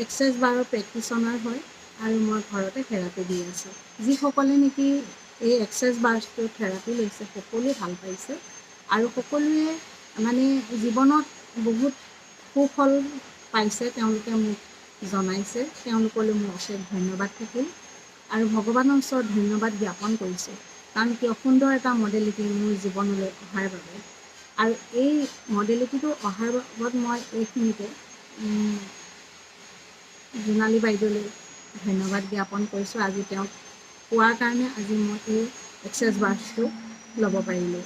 Access বাৰৰ practitioner হয় আৰু মই ঘৰতে থেৰাপি দি আছোঁ। যিসকলে নেকি এই এক্সেছ বাৰছটো থেৰাপি লৈছে সকলোৱে ভাল পাইছে আৰু সকলোৱে মানে জীৱনত বহুত সুফল পাইছে, তেওঁলোকে মোক জনাইছে। তেওঁলোকলৈ মোৰ অশেষ ধন্যবাদ থাকিল আৰু ভগৱানৰ ওচৰত ধন্যবাদ জ্ঞাপন কৰিছোঁ, কাৰণ কিয় সুন্দৰ এটা মডেলিটি মোৰ জীৱনলৈ অহাৰ বাবে। আৰু এই মডেলিটিটো অহাৰ বাবদ মই এইখিনিতে জোনালী বাইদেউলৈ ধন্যবাদ জ্ঞাপন কৰিছোঁ। আজি তেওঁক কোৱাৰ কাৰণে আজি মই এই এক্সেছ বাৰছটো ল'ব পাৰিলোঁ।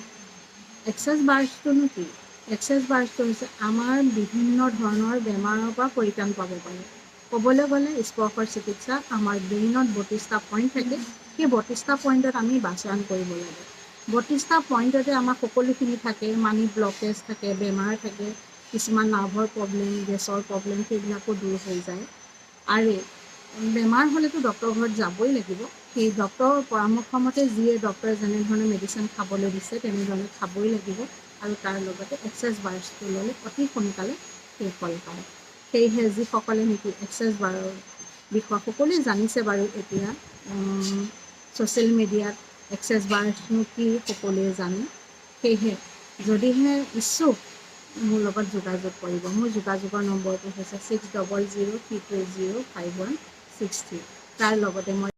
এক্সেছ বাৰছটোনো কি? এক্সেছ বাৰছটো হৈছে আমাৰ বিভিন্ন ধৰণৰ বেমাৰৰ পৰা পৰিত্ৰাণ পাব পাৰে। ক'বলৈ গ'লে স্পৰ্শৰ চিকিৎসা আমাৰ ব্ৰেইনত 32টা পইণ্ট থাকে। সেই 32টা পইণ্টত আমি বাছনি কৰিব লাগে। 32টা পইণ্টতে আমাৰ সকলোখিনি থাকে। মানি ব্লকেজ থাকে, বেমাৰ থাকে, কিছুমান নাৰ্ভৰ প্ৰব্লেম, গেছৰ প্ৰব্লেম, সেইবিলাকো দূৰ হৈ যায়। আৰু বেমাৰ হ'লেতো ডক্টৰৰ ঘৰত যাবই লাগিব। সেই ডক্টৰৰ পৰামৰ্শ মতে যিয়ে ডক্টৰে যেনেধৰণে মেডিচিন খাবলৈ দিছে তেনেধৰণে খাবই লাগিব আৰু তাৰ লগতে এক্সেছ বাৰছটো ল'লে অতি সোনকালে সেই ফল পায়। সেয়েহে যিসকলে নেকি এক্সেছ বাৰৰ বিষয়ে সকলোৱে জানিছে বাৰু এতিয়া ছ'চিয়েল মিডিয়াত এক্সেছ বাৰছনো কি সকলোৱে জানে। সেয়েহে যদিহে ইচ্ছুক মোৰ লগত যোগাযোগ কৰিব। মোৰ যোগাযোগৰ নম্বৰটো হৈছে 6003205163। তাৰ লগতে মই